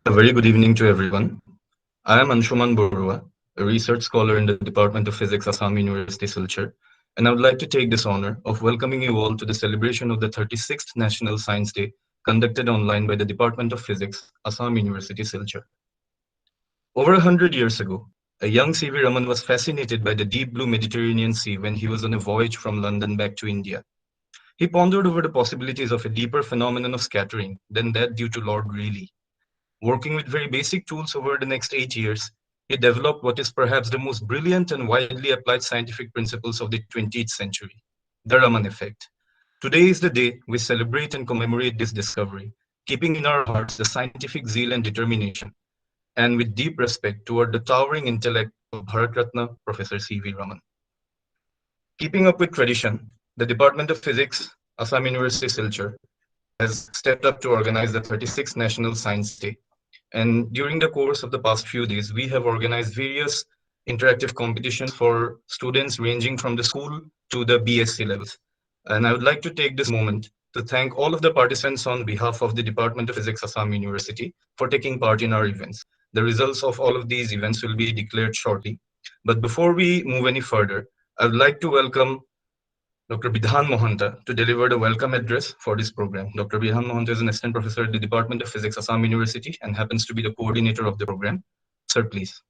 A very good evening to everyone. I am Anshuman Borua, a research scholar in the Department of Physics, Assam University, Silchar, and I would like to take this honor of welcoming you all to the celebration of the 36th National Science Day conducted online by the Department of Physics, Assam University, Silchar. Over 100 years ago, a young C.V. Raman was fascinated by the deep blue Mediterranean Sea when he was on a voyage from London back to India. He pondered over the possibilities of a deeper phenomenon of scattering than that due to Lord Rayleigh. Working with very basic tools over the next 8 years, he developed what is perhaps the most brilliant and widely applied scientific principles of the 20th century, the Raman effect. Today is the day we celebrate and commemorate this discovery, keeping in our hearts the scientific zeal and determination, and with deep respect toward the towering intellect of Bharat Ratna Professor C.V. Raman. Keeping up with tradition, the Department of Physics, Assam University Silchar, has stepped up to organize the 36th National Science Day. And during the course of the past few days, we have organized various interactive competitions for students ranging from the school to the BSc levels. And I would like to take this moment to thank all of the participants on behalf of the Department of Physics, Assam University, for taking part in our events. The results of all of these events will be declared shortly. But before we move any further, I would like to welcome Dr. Bidhan Mohanta to deliver the welcome address for this program. Dr. Bidhan Mohanta is an assistant professor at the Department of Physics, Assam University, and happens to be the coordinator of the program. Sir, please.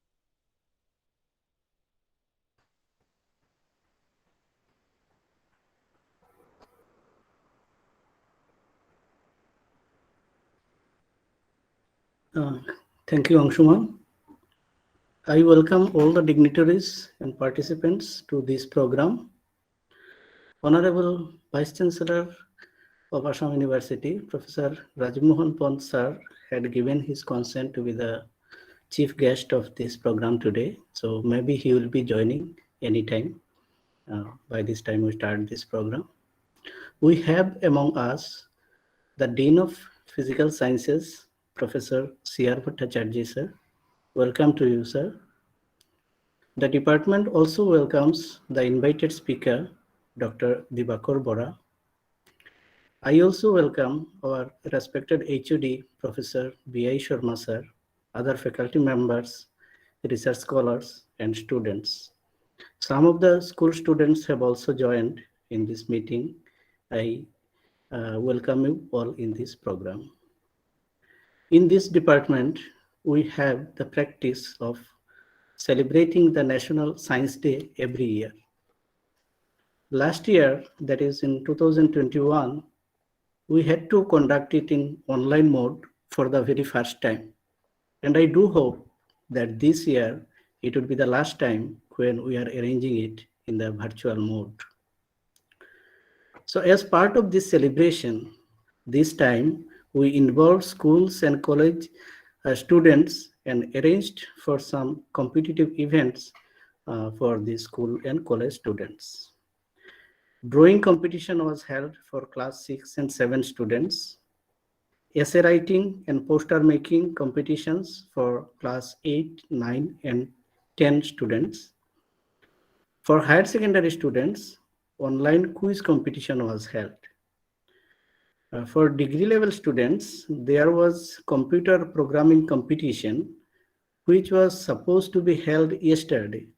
Uh, Thank you, Anshuman. I welcome all the dignitaries and participants to this program. Honorable Vice Chancellor of Assam University, Professor Rajmohan Pant sir, had given his consent to be the chief guest of this program today. So maybe he will be joining anytime. By this time we start this program. We have among us the Dean of Physical Sciences, Professor C.R. Bhattacharjee sir. Welcome to you, sir. The department also welcomes the invited speaker, Dr. Dibakar Bora. I also welcome our respected HOD, Professor B.I. Sharma sir, other faculty members, research scholars, and students. Some of the school students have also joined in this meeting. I welcome you all in this program. In this department, we have the practice of celebrating the National Science Day every year. Last year, that is in 2021, we had to conduct it in online mode for the very first time. And I do hope that this year it would be the last time when we are arranging it in the virtual mode. So as part of this celebration, this time we involved schools and college students and arranged for some competitive events for the school and college students. Drawing competition was held for class 6 and 7 students. Essay writing and poster making competitions for class 8, 9 and 10 students. For higher secondary students, online quiz competition was held. For degree level students, there was computer programming competition, which was supposed to be held yesterday.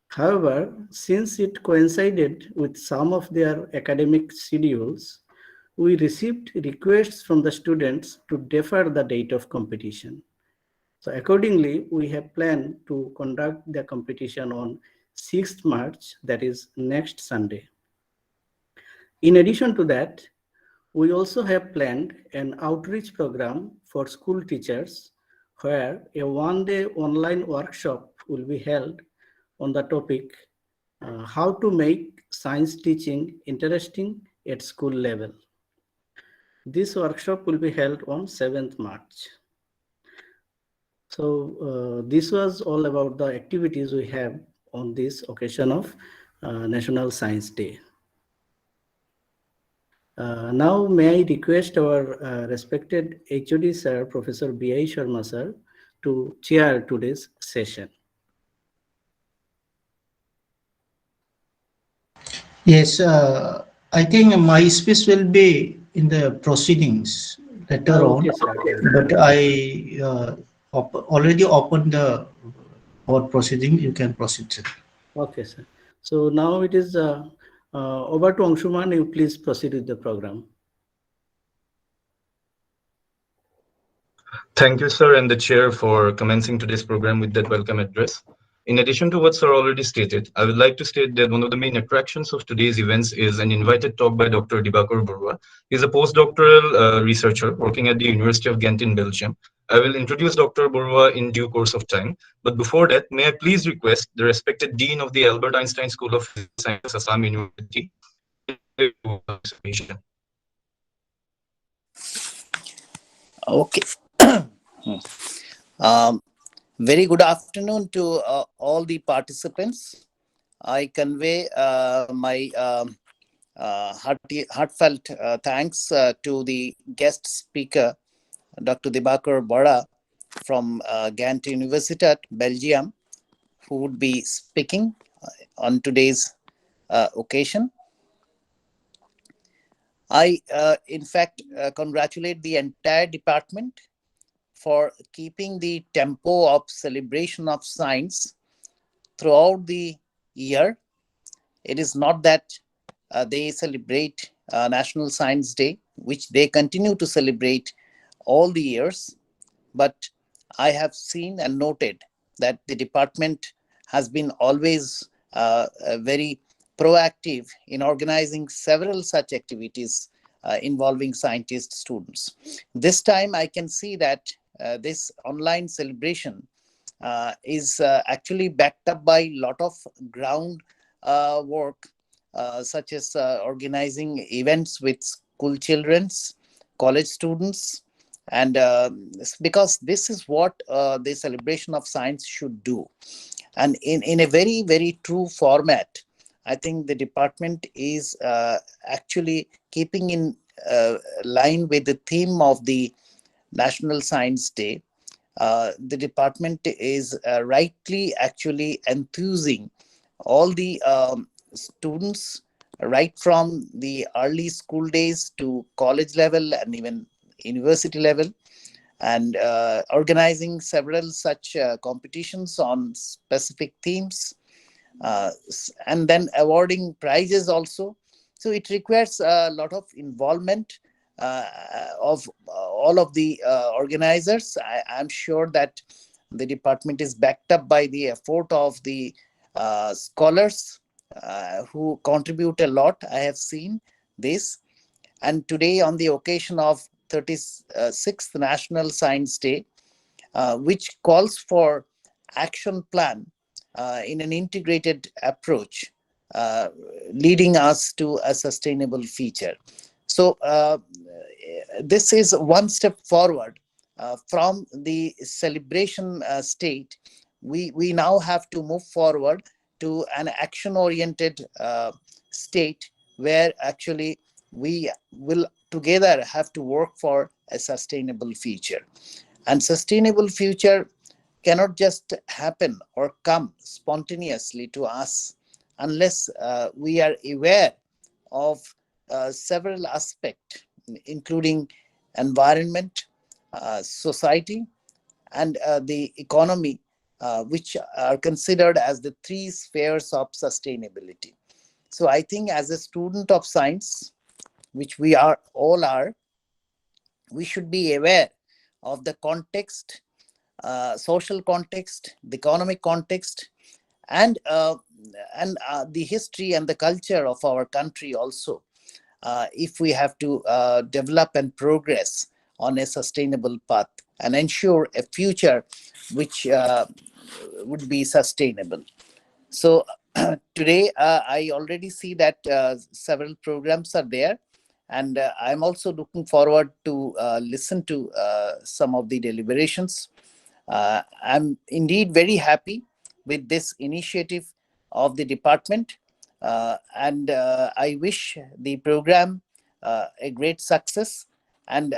However, since it coincided with some of their academic schedules, we received requests from the students to defer the date of competition. So accordingly, we have planned to conduct the competition on 6th March, that is next Sunday. In addition to that, we also have planned an outreach program for school teachers where a one-day online workshop will be held on the topic how to make science teaching interesting at school level. This workshop will be held on 7th March. So this was all about the activities we have on this occasion of National Science Day. Now may I request our respected HOD sir, Professor B.I. Sharma sir, to chair today's session. Yes, I think my speech will be in the proceedings later on, Okay, sir. but I already opened the board proceeding. You can proceed, sir. Okay, sir. So now it is over to Anshuman. You please proceed with the program. Thank you, sir, and the chair for commencing today's program with that welcome address. In addition to what sir already stated, I would like to state that one of the main attractions of today's events is an invited talk by Dr. Dibakar Barua. He is a postdoctoral researcher working at the University of Ghent in Belgium. I will introduce Dr. Barua in due course of time. But before that, may I please request the respected Dean of the Albert Einstein School of Physical Sciences, Assam University, participation. Okay. Very good afternoon to all the participants. I convey my heartfelt thanks to the guest speaker, Dr. Dibakar Bora from Ghent University at Belgium, who would be speaking on today's occasion. I, in fact, congratulate the entire department for keeping the tempo of celebration of science throughout the year. It is not that they celebrate National Science Day, which they continue to celebrate all the years, but I have seen and noted that the department has been always very proactive in organizing several such activities involving scientist students. This time I can see that this online celebration is actually backed up by a lot of ground work, such as organizing events with school children's, college students, and because this is what the celebration of science should do. And in a very, very true format, I think the department is actually keeping in line with the theme of the National Science Day. The department is rightly actually enthusing all the students right from the early school days to college level and even university level, and organizing several such competitions on specific themes, and then awarding prizes also. So it requires a lot of involvement of all of the organizers. I'm sure that the department is backed up by the effort of the scholars who contribute a lot. I have seen this. And today, on the occasion of 36th National Science Day, which calls for action plan in an integrated approach, uh, leading us to a sustainable future. So this is one step forward from the celebration state. We now have to move forward to an action-oriented state where actually we will together have to work for a sustainable future. And sustainable future cannot just happen or come spontaneously to us unless we are aware of several aspects, including environment, society, and the economy, which are considered as the three spheres of sustainability. So I think as a student of science, which we are all are, we should be aware of the context, social context, the economic context, and the history and the culture of our country also, if we have to develop and progress on a sustainable path and ensure a future which would be sustainable. So today I already see that several programs are there, and I'm also looking forward to listen to some of the deliberations. I'm indeed very happy with this initiative of the department, and I wish the program a great success, and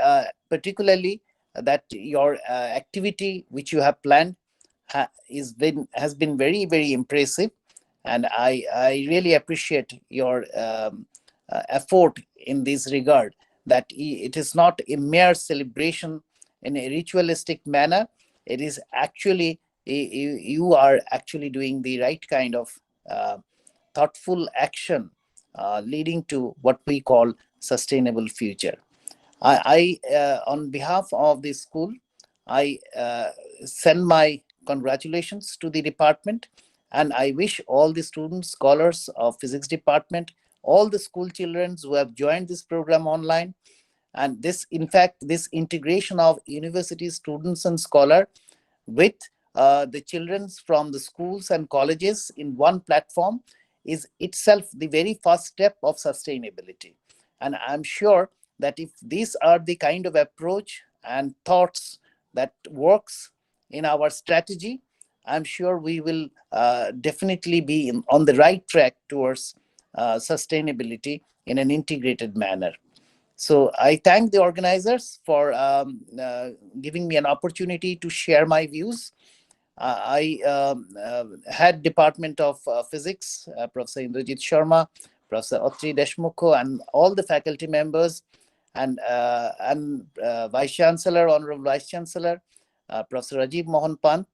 particularly that your activity which you have planned has been very, very impressive, and I really appreciate your effort in this regard, that it is not a mere celebration in a ritualistic manner. It is actually, you are actually doing the right kind of thoughtful action leading to what we call sustainable future. On behalf of the school, I send my congratulations to the department, and I wish all the students, scholars of physics department, all the school children who have joined this program online, and this, in fact, this integration of university students and scholar with the children from the schools and colleges in one platform is itself the very first step of sustainability. And I'm sure that if these are the kind of approach and thoughts that works in our strategy, I'm sure we will definitely be on the right track towards sustainability in an integrated manner. So I thank the organizers for giving me an opportunity to share my views. I had Department of Physics, Professor Indrajit Sharma, Professor Otri Deshmukho, and all the faculty members, and Vice Chancellor, Honorable Vice Chancellor, Professor Rajiv Mohan Pant,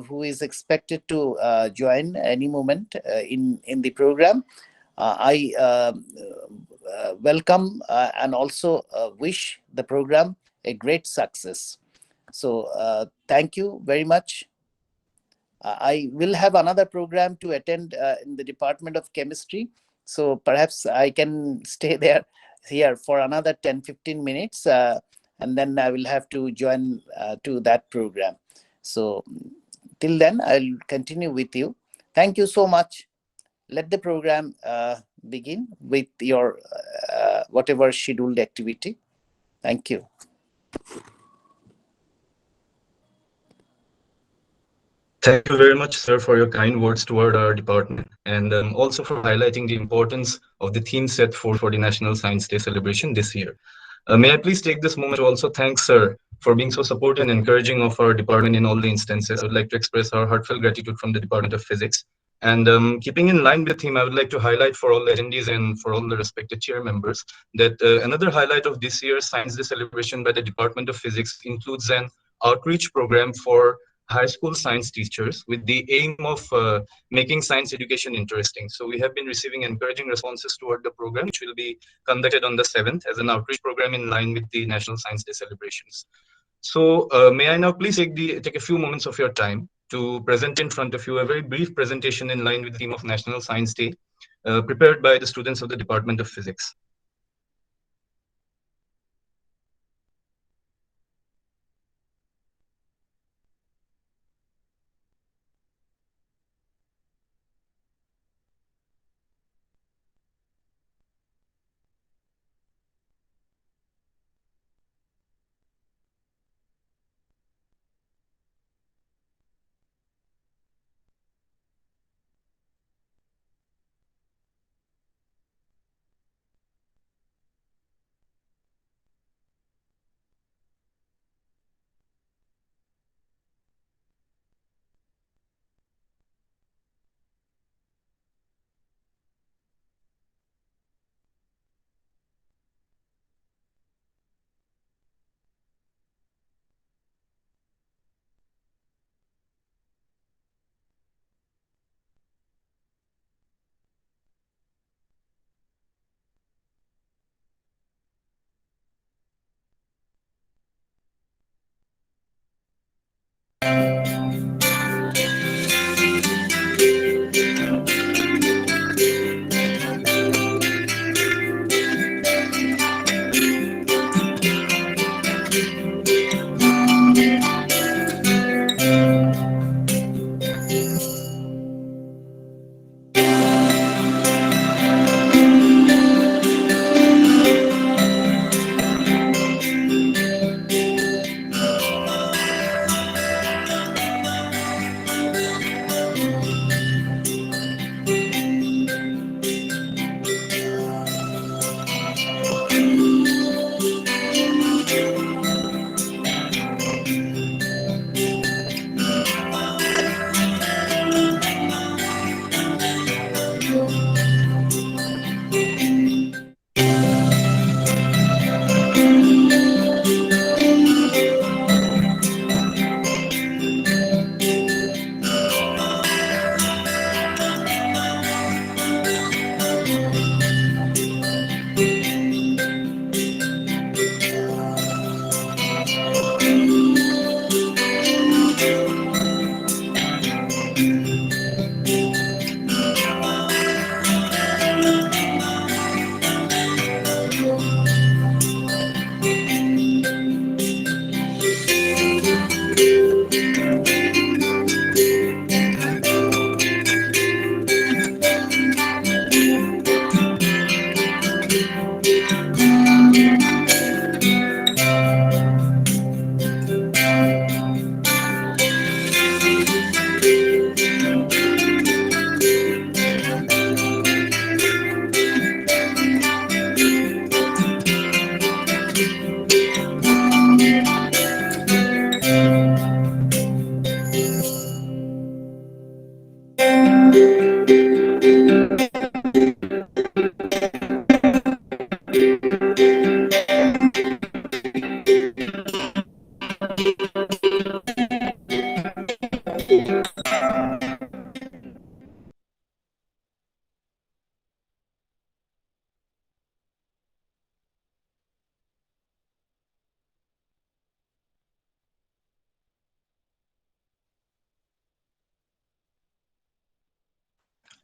who is expected to join any moment in the program. I welcome and also wish the program a great success. So thank you very much. I will have another program to attend in the Department of Chemistry. So perhaps I can stay here for another 10-15 minutes, and then I will have to join to that program. So till then, I'll continue with you. Thank you so much. Let the program begin with your whatever scheduled activity. Thank you. Thank you very much, sir, for your kind words toward our department, and also for highlighting the importance of the theme set for the National Science Day celebration this year. May I please take this moment to also thank sir for being so supportive and encouraging of our department in all the instances. I would like to express our heartfelt gratitude from the Department of Physics. And keeping in line with the theme, I would like to highlight for all the attendees and for all the respected chair members that another highlight of this year's Science Day celebration by the Department of Physics includes an outreach program for high school science teachers with the aim of making science education interesting. So we have been receiving encouraging responses toward the program, which will be conducted on the 7th as an outreach program in line with the National Science Day celebrations. So may I now please take a few moments of your time to present in front of you a very brief presentation in line with the theme of National Science Day, prepared by the students of the Department of Physics.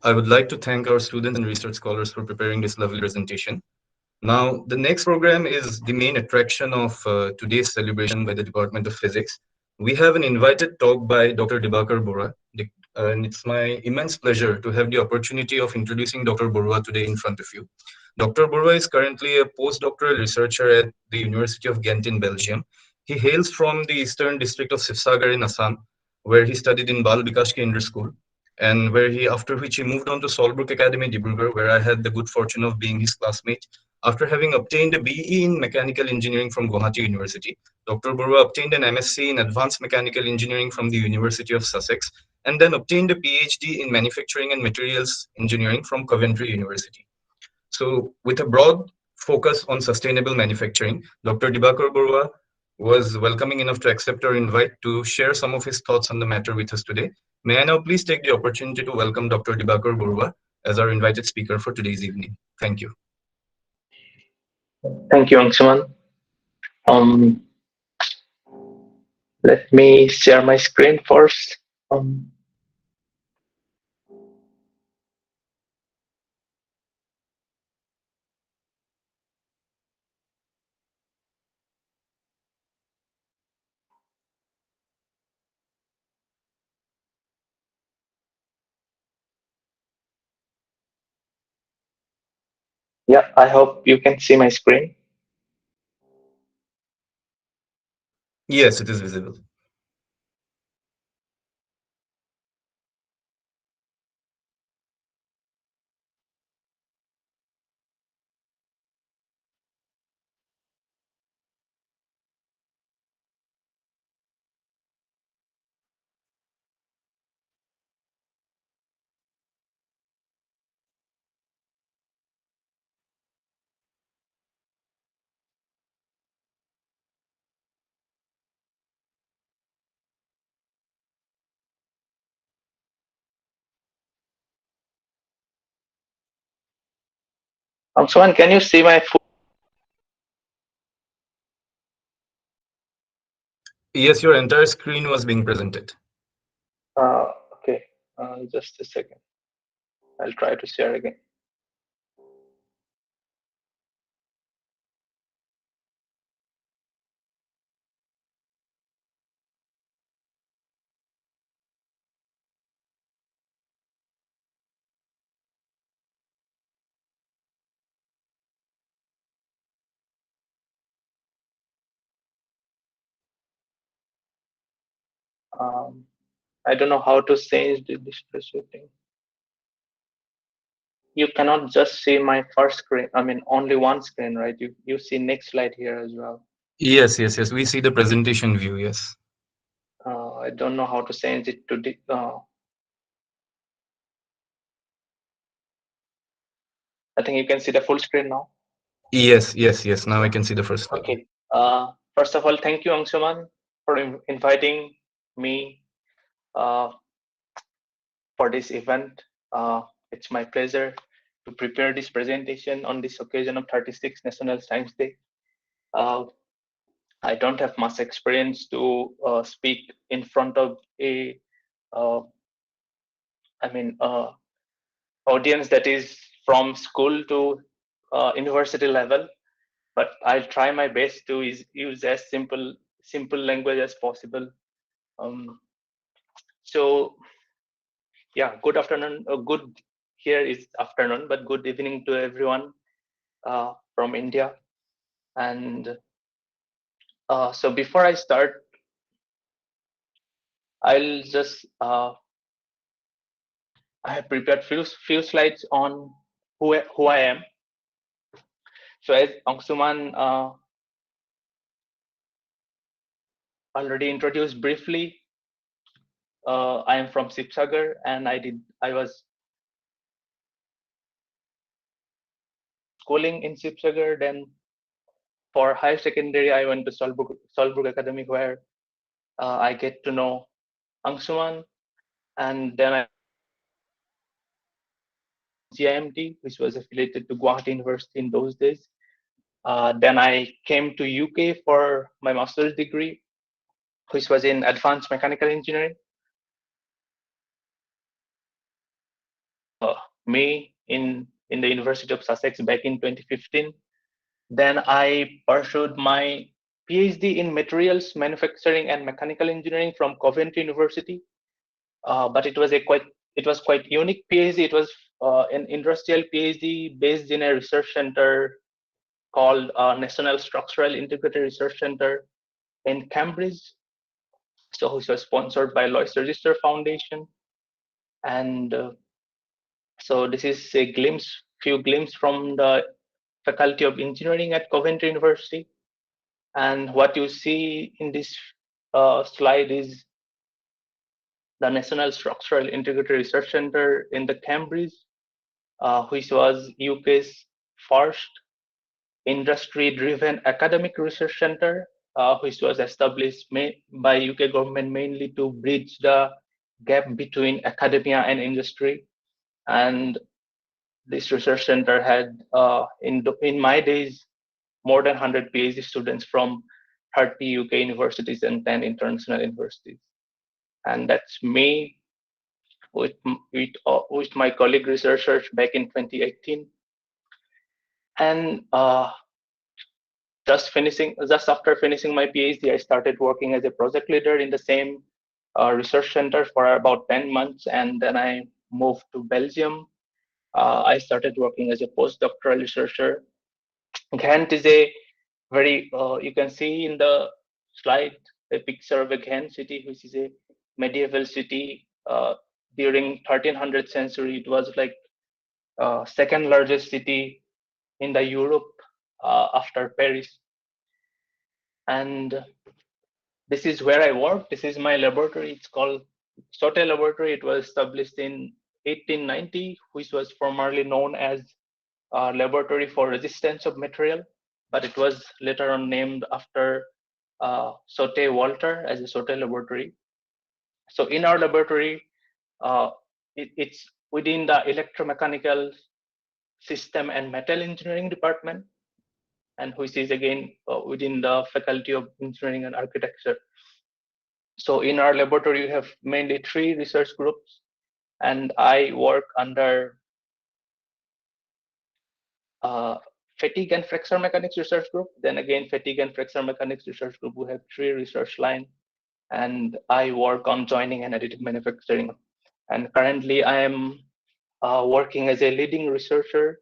I would like to thank our students and research scholars for preparing this lovely presentation. Now, the next program is the main attraction of today's celebration by the Department of Physics. We have an invited talk by Dr. Dibakar Bora, and it's my immense pleasure to have the opportunity of introducing Dr. Borua today in front of you. Dr. Borua is currently a postdoctoral researcher at the University of Ghent in Belgium. He hails from the eastern district of Sivsagar in Assam, where he studied in Bal Bikash Kendra School, and after which he moved on to Solbrook Academy, Dibrugarh, where I had the good fortune of being his classmate. After having obtained a BE in Mechanical Engineering from Guwahati University, Dr. Borua obtained an MSc in Advanced Mechanical Engineering from the University of Sussex, and then obtained a PhD in Manufacturing and Materials Engineering from Coventry University. So, with a broad focus on sustainable manufacturing, Dr. Dibakar Borua was welcoming enough to accept our invite to share some of his thoughts on the matter with us today. May I now please take the opportunity to welcome Dr. Dibakar Borua as our invited speaker for today's evening. Thank you. Thank you, Anshuman. Um, Let me share my screen first. Yeah, I hope you can see my screen. Yes, it is visible. Anshuman, can you see my full? Yes, your entire screen was being presented. Okay, just a second. I'll try to share again. I don't know how to change the display setting. You cannot just see my first screen. I mean, only one screen, right? You see next slide here as well. Yes, yes, yes. We see the presentation view, yes. I don't know how to change it to the. I think you can see the full screen now. Yes, yes, yes. Now I can see the first slide. Okay. First of all, thank you, Anshuman, for inviting me uh, for this event. It's my pleasure to prepare this presentation on this occasion of 36th National Science Day. I don't have much experience to speak in front of a, uh, audience that is from school to university level, but I'll try my best to use as simple language as possible. Um, so yeah, good afternoon. Good here is afternoon, but good evening to everyone from India. And so before I start, I'll just I have prepared few slides on who I am. So as Angsuman already introduced briefly, I am from Sipsagar, and I was schooling in Sipsagar. Then for higher secondary, I went to Solbrook Academy, where I get to know Angsuman, and then I GMT, which was affiliated to Guwahati University in those days. Then I came to UK for my master's degree, which was in advanced mechanical engineering. me in the University of Sussex back in 2015. Then I pursued my PhD in materials manufacturing and mechanical engineering from Coventry University. But it was quite unique PhD. It was an industrial PhD based in a research center called National Structural Integrated Research Center in Cambridge. So which was sponsored by Lois Register Foundation. And so this is a few glimpse from the Faculty of Engineering at Coventry University. And what you see in this slide is the National Structural Integrated Research Center in the Cambridge, which was UK's first industry-driven academic research center, which was established by UK government mainly to bridge the gap between academia and industry. And this research center had, in my days, more than 100 PhD students from 30 UK universities and 10 international universities. And that's me with my colleague researchers back in 2018. And just after finishing my PhD, I started working as a project leader in the same research center for about 10 months, and then I moved to Belgium. I started working as a postdoctoral researcher. Ghent is a very, you can see in the slide a picture of a Ghent city, which is a medieval city. During 1300th century, it was like second largest city in the Europe after Paris. And this is where I work. This is my laboratory. It's called Sote Laboratory. It was established in 1890, which was formerly known as Laboratory for Resistance of Material, but it was later on named after Sote Walter as a Sote Laboratory. So in our laboratory, it's within the electromechanical system and metal engineering department, and which is again within the Faculty of Engineering and Architecture. So in our laboratory, we have mainly 3 research groups, and I work under fatigue and fracture mechanics research group. Then again, fatigue and fracture mechanics research group, we have 3 research lines, and I work on joining and additive manufacturing. And currently I am working as a leading researcher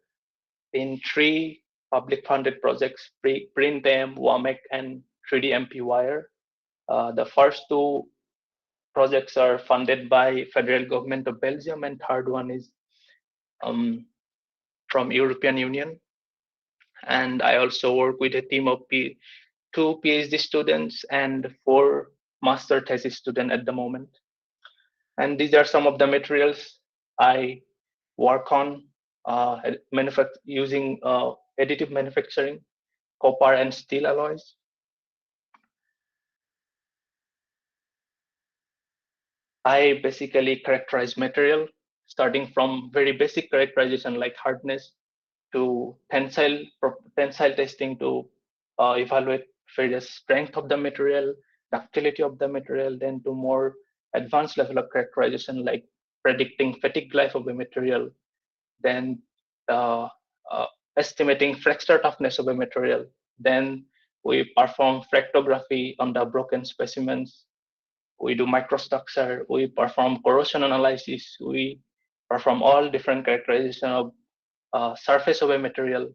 in 3 public funded projects, PRINTM, WAMEC, and 3D MP Wire. The first 2 projects are funded by federal government of Belgium, and third one is from European Union. And I also work with a team of 2 PhD students and 4 master thesis students at the moment. And these are some of the materials I work on using additive manufacturing, copper and steel alloys. I basically characterize material, starting from very basic characterization like hardness to tensile testing to evaluate various strength of the material, ductility of the material, then to more advanced level of characterization like predicting fatigue life of a material, then estimating fracture toughness of a material. Then we perform fractography on the broken specimens. We do microstructure, we perform corrosion analysis, we perform all different characterization of surface of a material.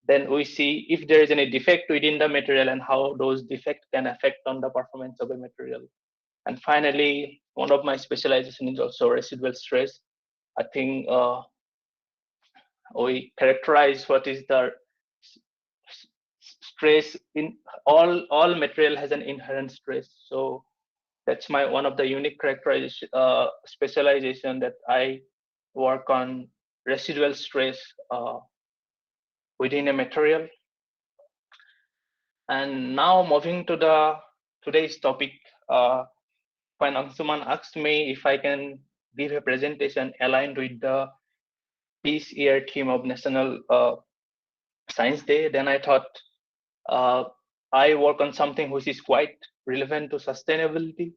Then we see if there is any defect within the material and how those defects can affect on the performance of a material. And finally, one of my specialization is also residual stress. I think we characterize what is the stress in all material has an inherent stress. So that's my one of the unique characterization specialization that I work on residual stress within a material. And now moving to today's topic, when Angsuman asked me if I can give a presentation aligned with the Peace Year theme of National Science Day, then I thought I work on something which is quite relevant to sustainability.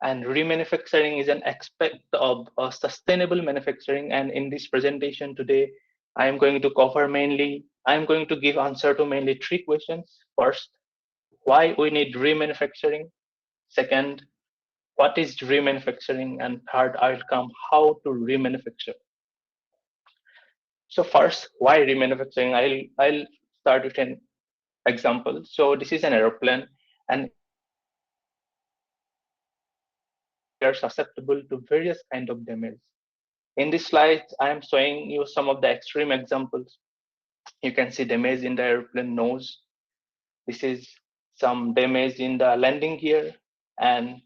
and remanufacturing is an aspect of sustainable manufacturing. And in this presentation today, I am going to give answer to mainly three questions. First, why we need remanufacturing. Second, what is remanufacturing? And third, I'll come how to remanufacture. So first, why remanufacturing? I'll start with an example. So this is an aeroplane, and they are susceptible to various kind of damage. In this slide, I am showing you some of the extreme examples. You can see damage in the airplane nose. This is some damage in the landing gear, and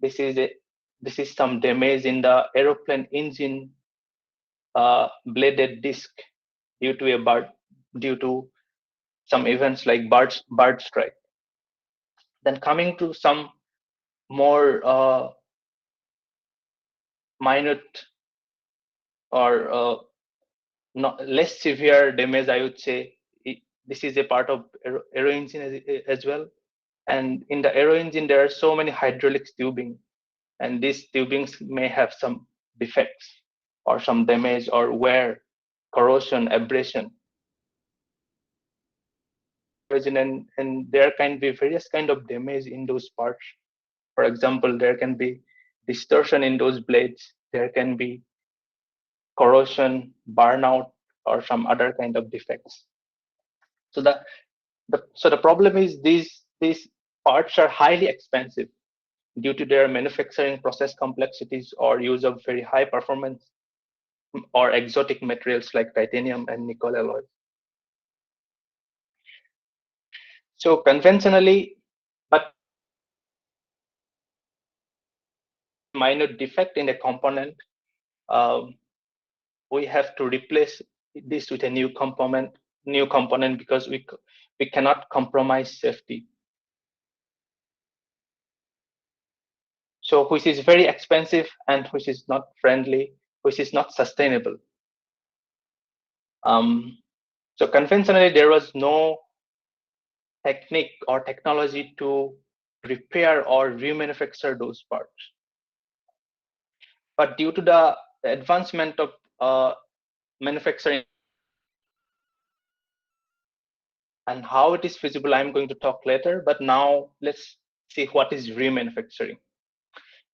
this is some damage in the aeroplane engine bladed disc due to some events like bird strike. Then coming to some more minute or not less severe damage, I would say. This is a part of aero engine as well. And in the aero engine, there are so many hydraulic tubing, and these tubings may have some defects or some damage or wear, corrosion, abrasion. And there can be various kind of damage in those parts. For example, there can be distortion in those blades. There can be corrosion, burnout, or some other kind of defects. So the problem is these parts are highly expensive due to their manufacturing process complexities or use of very high performance or exotic materials like titanium and nickel alloys. So conventionally, but minor defect in a component, um, we have to replace this with a new component because we cannot compromise safety. So which is very expensive and which is not friendly, which is not sustainable. So conventionally, there was no technique or technology to repair or remanufacture those parts. But due to the advancement of manufacturing and how it is feasible, I'm going to talk later. But now let's see what is remanufacturing.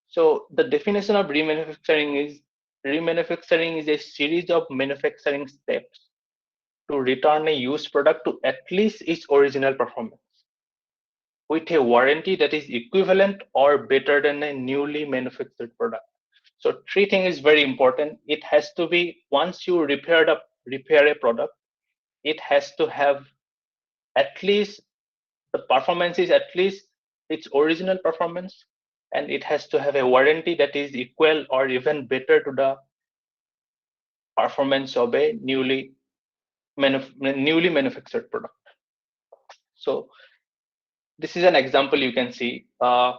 So the definition of remanufacturing is a series of manufacturing steps to return a used product to at least its original performance with a warranty that is equivalent or better than a newly manufactured product. So three things is very important. It has to be, once you repair a product, it has to have at least the performance is at least its original performance, and it has to have a warranty that is equal or even better to the performance of a newly manufactured product. So this is an example you can see. So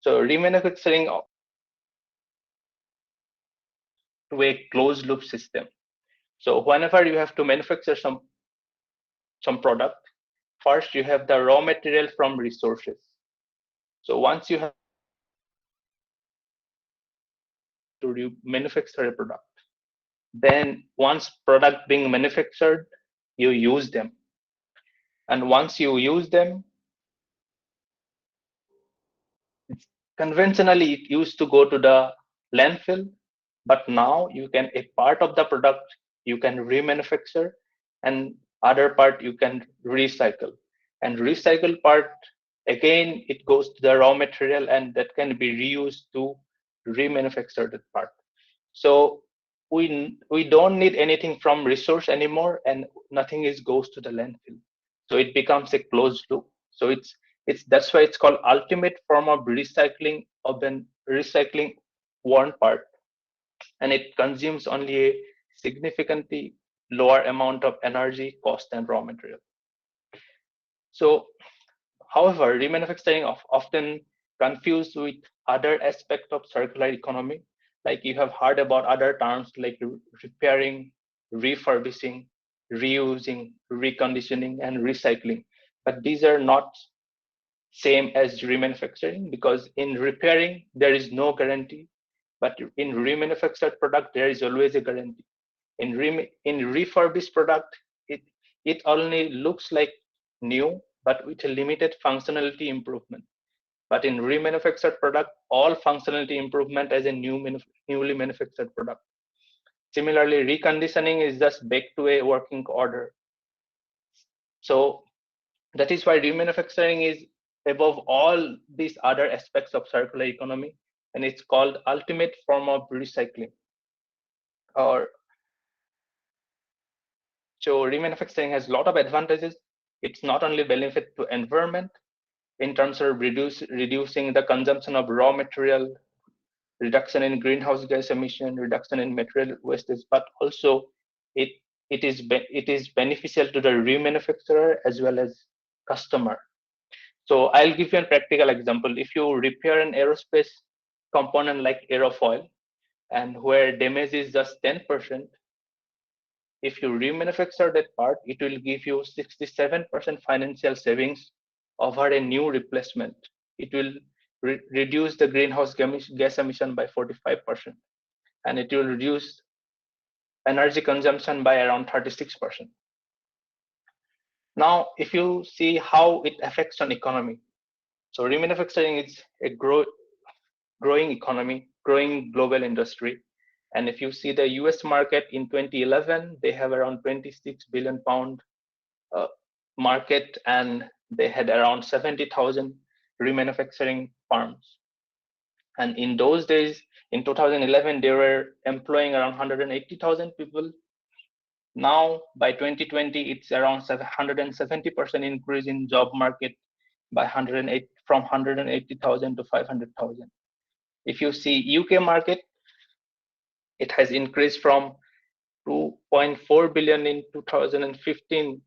remanufacturing to a closed loop system. So whenever you have to manufacture some product, first you have the raw material from resources. So once you have to manufacture a product, then once product being manufactured, you use them. And once you use them, conventionally it used to go to the landfill, but now you can, a part of the product you can remanufacture and other part you can recycle. And recycle part, again, it goes to the raw material and that can be reused to remanufacture that part. So we don't need anything from resource anymore, and nothing is goes to the landfill. So it becomes a closed loop. So it's that's why it's called ultimate form of recycling one part, and it consumes only a significantly lower amount of energy, cost, and raw material. So however, remanufacturing often confused with other aspects of circular economy. Like you have heard about other terms like repairing, refurbishing, reusing, reconditioning, and recycling. But these are not same as remanufacturing, because in repairing there is no guarantee, but in remanufactured product there is always a guarantee. In refurbished product, it only looks like new, but with a limited functionality improvement. But in remanufactured product, all functionality improvement as a newly manufactured product. Similarly, reconditioning is just back to a working order. So that is why remanufacturing is above all these other aspects of circular economy, and it's called ultimate form of recycling. Or so remanufacturing has a lot of advantages. It's not only benefit to environment in terms of reducing the consumption of raw material, reduction in greenhouse gas emission, reduction in material wastage, but also it it is beneficial to the remanufacturer as well as customer. So I'll give you a practical example. If you repair an aerospace component like aerofoil, and where damage is just 10%, if you remanufacture that part, it will give you 67% financial savings over a new replacement. It will reduce the greenhouse gas emission by 45%, and it will reduce energy consumption by around 36%. Now, if you see how it affects on economy, so remanufacturing is a growing economy, growing global industry. And if you see the US market in 2011, they have around 26 billion pound market, and they had around 70,000 remanufacturing firms. And in those days, in 2011, they were employing around 180,000 people. Now, by 2020, it's around 170% increase in job market by 108 from 180,000 to 500,000. If you see UK market, it has increased from 2.4 billion in 2015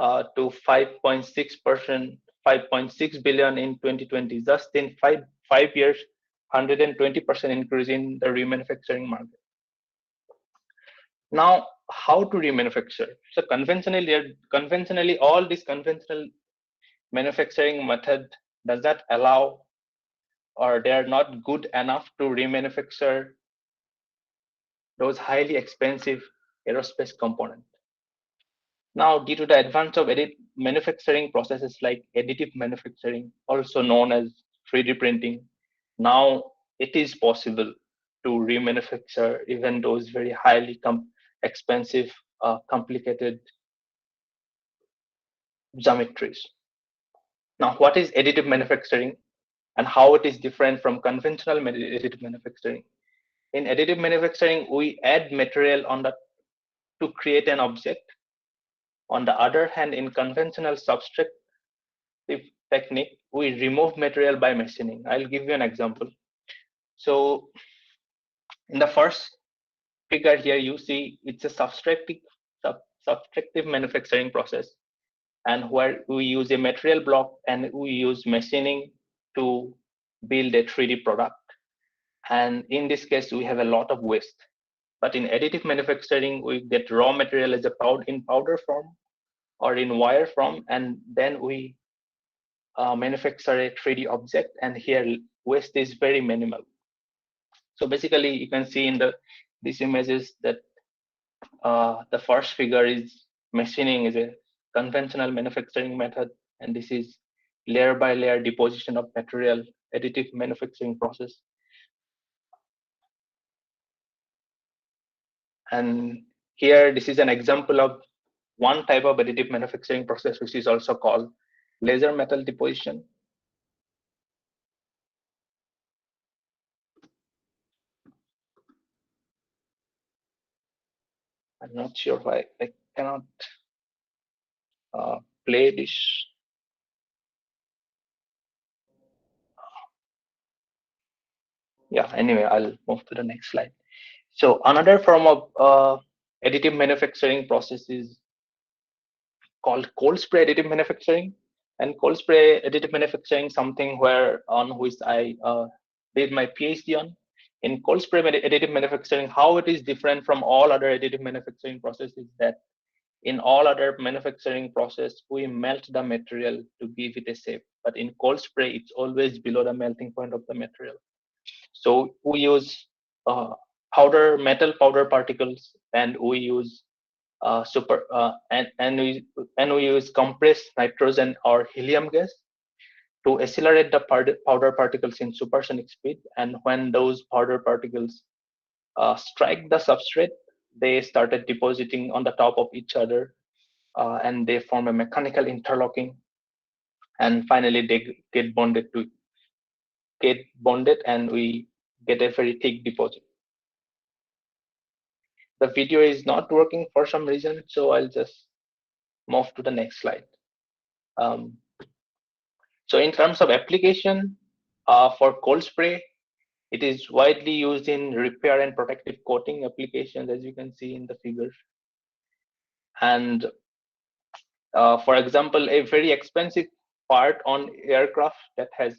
to 5.6 billion in 2020. Just in five years, 120% increase in the remanufacturing market. Now, how to remanufacture? So conventionally, all these conventional manufacturing method does that allow, or they are not good enough to remanufacture those highly expensive aerospace components. Now, due to the advance of manufacturing processes like additive manufacturing, also known as 3D printing, now it is possible to remanufacture even those very highly expensive, complicated geometries. Now, what is additive manufacturing and how it is different from conventional additive manufacturing? In additive manufacturing, we add material to create an object. On the other hand, in conventional subtractive technique, we remove material by machining. I'll give you an example. So in the first figure here, you see it's a subtractive manufacturing process, and where we use a material block and we use machining to build a 3D product. And in this case, we have a lot of waste. But in additive manufacturing, we get raw material as in powder form or in wire form, and then we manufacture a 3D object, and here waste is very minimal. So basically, you can see in these images that the first figure is machining is a conventional manufacturing method, and this is layer by layer deposition of material, additive manufacturing process. And here, this is an example of one type of additive manufacturing process, which is also called laser metal deposition. I'm not sure why I cannot play this. Yeah, anyway, I'll move to the next slide. So another form of additive manufacturing process is called cold spray additive manufacturing. And cold spray additive manufacturing, something on which I did my PhD on. In cold spray additive manufacturing, how it is different from all other additive manufacturing processes, that In all other manufacturing process, we melt the material to give it a shape. But in cold spray, it's always below the melting point of the material. So we use metal powder particles, and we use and we use compressed nitrogen or helium gas to accelerate the powder particles in supersonic speed. And when those powder particles strike the substrate, they started depositing on the top of each other, and they form a mechanical interlocking, and finally they get bonded, and we get a very thick deposit. The video is not working for some reason, so I'll just move to the next slide. So in terms of application, for cold spray, it is widely used in repair and protective coating applications, as you can see in the figure. And for example, a very expensive part on aircraft that has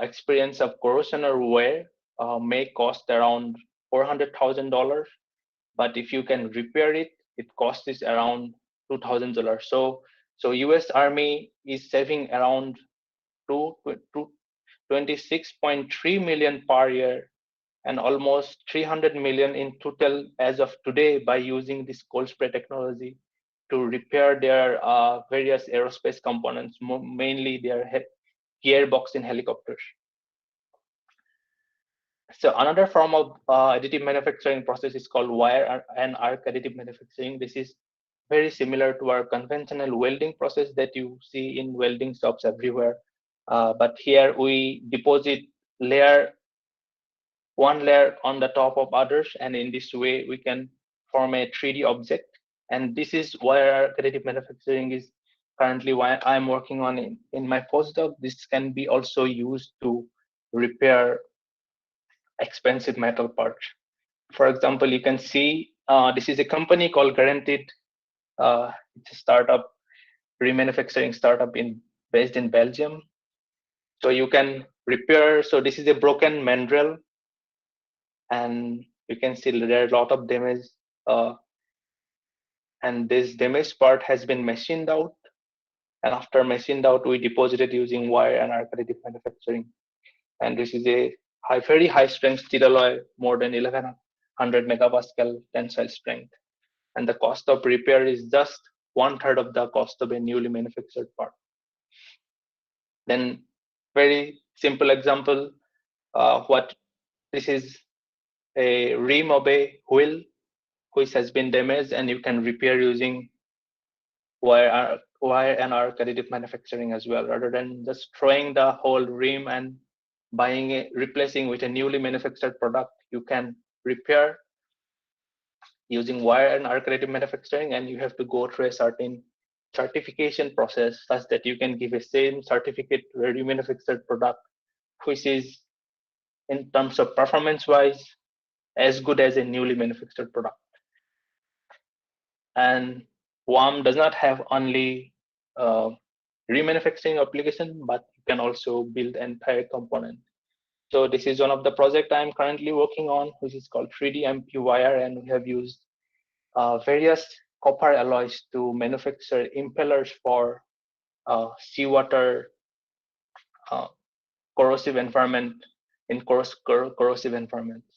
experience of corrosion or wear may cost around $400,000. But if you can repair it, it costs around $2,000. So US Army is saving around 26.3 million per year, and almost 300 million in total as of today by using this cold spray technology to repair their various aerospace components, mainly their gearbox in helicopters. So another form of additive manufacturing process is called wire and arc additive manufacturing. This is very similar to our conventional welding process that you see in welding shops everywhere. But here we deposit one layer on the top of others, and in this way we can form a 3D object. And this is where additive manufacturing is currently why I'm working on in my postdoc. This can be also used to repair expensive metal parts. For example, you can see this is a company called Guaranteed. It's a startup, remanufacturing startup based in Belgium. So you can repair. So this is a broken mandrel, and you can see there are a lot of damage. And this damaged part has been machined out. And after machined out, we deposit it using wire and arc additive manufacturing. And this is a very high strength steel alloy, more than 1100 megapascal tensile strength. And the cost of repair is just 1/3 of the cost of a newly manufactured part. Then, very simple example, what this is a rim of a wheel which has been damaged, and you can repair using wire and arc additive manufacturing as well, rather than just throwing the whole rim and replacing with a newly manufactured product. You can repair using wire and arc additive manufacturing, and you have to go through a certain certification process such that you can give a same certificate to a remanufactured product, which is in terms of performance wise as good as a newly manufactured product. And WAM does not have only remanufacturing application, but you can also build entire component. So this is one of the project I'm currently working on, which is called 3D MP wire, and we have used various copper alloys to manufacture impellers for seawater corrosive environment in corrosive environments.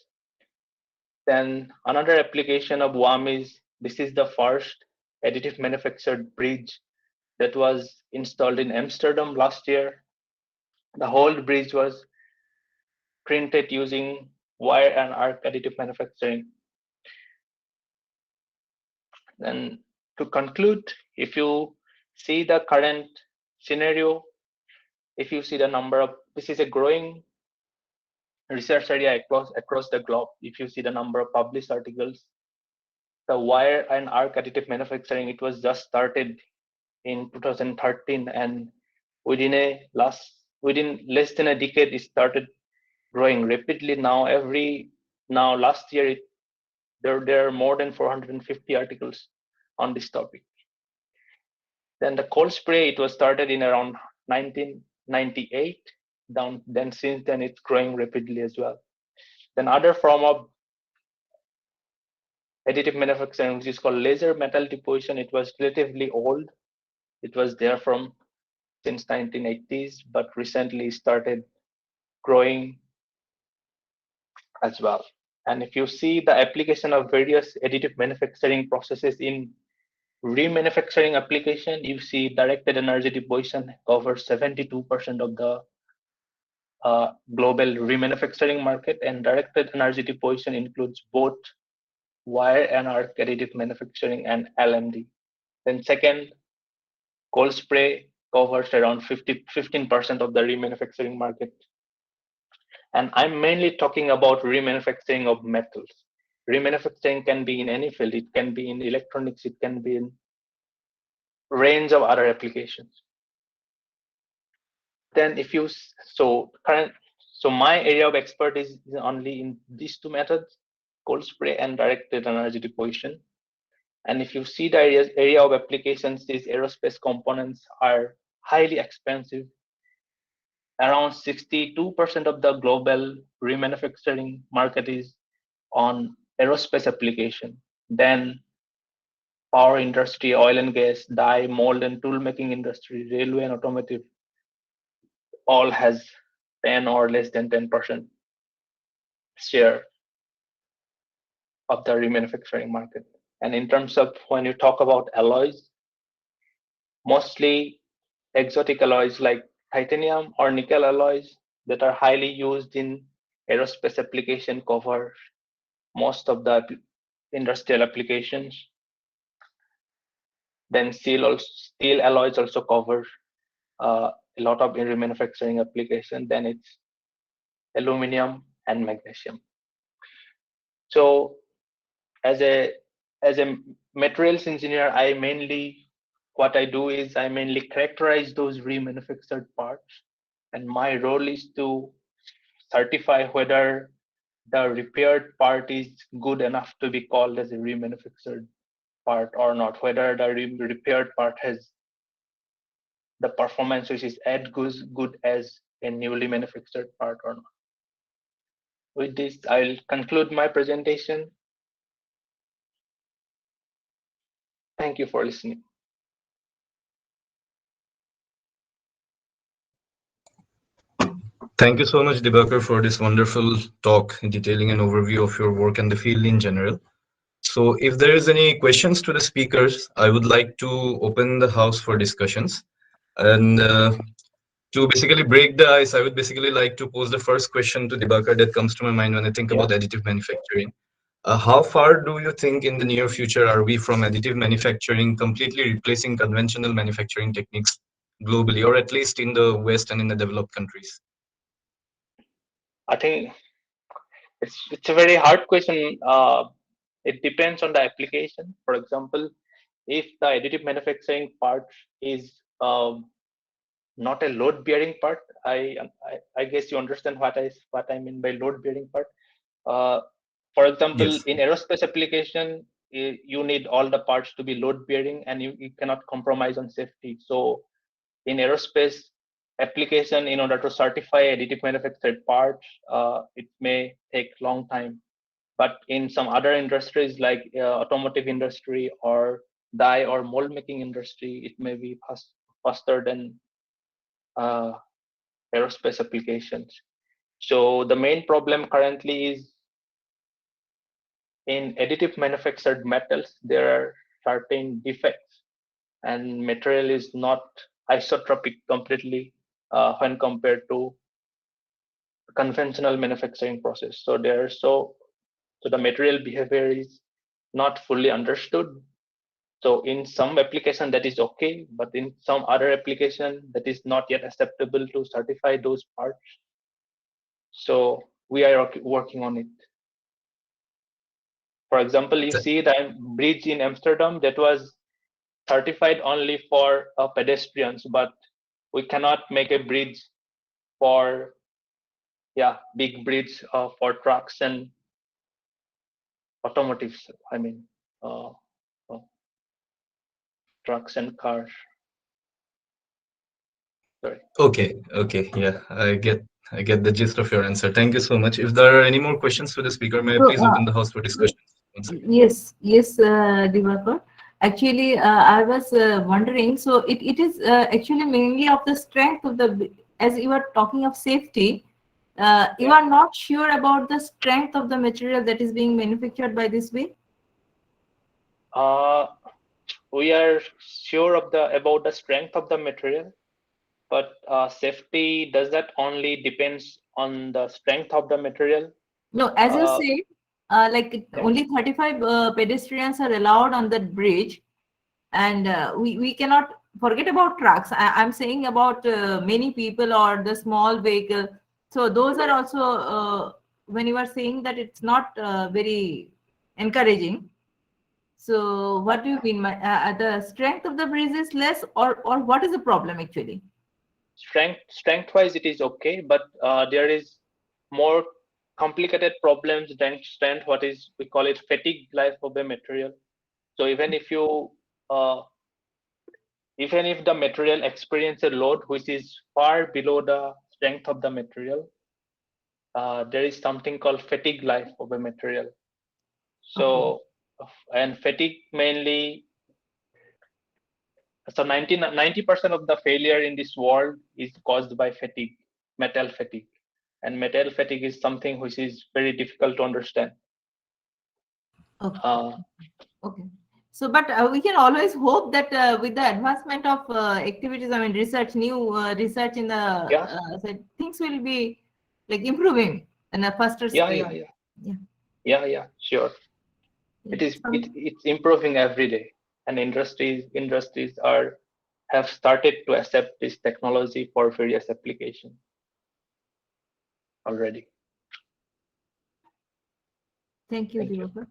Then another application of WAM is this is the first additive manufactured bridge that was installed in Amsterdam last year. The whole bridge was printed using wire and arc additive manufacturing. And to conclude, if you see the current scenario, if you see the number of, this is a growing research area across the globe. If you see the number of published articles, the wire and arc additive manufacturing, it was just started in 2013, and within less than a decade, it started growing rapidly. Now last year, there are more than 450 articles on this topic. Then the cold spray, it was started in around 1998. Then since then, it's growing rapidly as well. Then other form of additive manufacturing, which is called laser metal deposition. It was relatively old. It was there from since 1980s, but recently started growing as well. And if you see the application of various additive manufacturing processes in remanufacturing application, you see directed energy deposition covers 72% of the global remanufacturing market, and directed energy deposition includes both wire and arc additive manufacturing and LMD. Then second, cold spray covers around 15% of the remanufacturing market. And I'm mainly talking about remanufacturing of metals. Remanufacturing can be in any field. It can be in electronics. It can be in range of other applications. Then if you, so my area of expertise is only in these two methods, cold spray and directed energy deposition. And if you see the area of applications, these aerospace components are highly expensive. Around 62% of the global remanufacturing market is on aerospace application. Then power industry, oil and gas, dye, mold and tool making industry, railway and automotive all has 10 or less than 10% share of the remanufacturing market. And in terms of when you talk about alloys, mostly exotic alloys like titanium or nickel alloys that are highly used in aerospace application cover most of the industrial applications. Then steel alloys also cover a lot of remanufacturing application. Then it's aluminum and magnesium. So as a materials engineer, what I do is I mainly characterize those remanufactured parts, and my role is to certify whether the repaired part is good enough to be called as a remanufactured part or not, whether the repaired part has the performance which is as good as a newly manufactured part or not. With this, I'll conclude my presentation. Thank you for listening. Thank you so much, Dibakar, for this wonderful talk detailing an overview of your work and the field in general. So if there is any questions to the speakers, I would like to open the house for discussions. And to basically break the ice, I would basically like to pose the first question to Dibakar that comes to my mind when I think about additive manufacturing. How far do you think in the near future are we from additive manufacturing completely replacing conventional manufacturing techniques globally, or at least in the West and in the developed countries? I think it's a very hard question. It depends on the application. For example, if the additive manufacturing part is not a load bearing part, I guess you understand what I mean by load bearing part. For example, Yes. in aerospace application, you need all the parts to be load bearing, and you cannot compromise on safety. So in aerospace application, in order to certify additive manufactured parts, it may take long time. But in some other industries like automotive industry or dye or mold making industry, it may be faster than aerospace applications. So the main problem currently is in additive manufactured metals, there are certain defects, and material is not isotropic completely when compared to conventional manufacturing process. So the material behavior is not fully understood. So in some application that is okay, but in some other application that is not yet acceptable to certify those parts. So we are working on it. For example, you see the bridge in Amsterdam that was certified only for pedestrians, but we cannot make a bridge for big bridge for trucks and automotives. I mean, trucks and cars. Sorry. Okay, yeah, I get the gist of your answer. Thank you so much. If there are any more questions to the speaker, may I please open the house for discussion One second. Yes, Diwakar. Actually, I was wondering, so it is actually mainly of the strength of the, as you are talking of safety, you Yeah. are not sure about the strength of the material that is being manufactured by this way? Uh, we are sure of the about the strength of the material, but safety does that only depends on the strength of the material. No, as you Uh, say, yeah, only 35 pedestrians are allowed on that bridge, and we cannot forget about trucks. I'm saying about many people or the small vehicle. So those are also, when you are saying that it's not very encouraging. So what do you mean? The strength of the bridge is less, or what is the problem actually? strength wise it is okay, but there is more complicated problems than strength. What is we call it fatigue life of the material. So uh, even if the material experience a load which is far below the strength of the material, there is something called fatigue life of a material. Okay. So, and fatigue mainly, so 90% of the failure in this world is caused by fatigue, metal fatigue. And metal fatigue is something which is very difficult to understand. Okay. Uh, Okay. So, but we can always hope that with the advancement of activities, I mean, research, new research in the yeah, things will be like improving in a faster yeah, yeah, speed. yeah, Yeah. yeah, sure. Yeah. It's improving every day, and industries are have started to accept this technology for various applications already. Thank you, Thank you. Diwakar.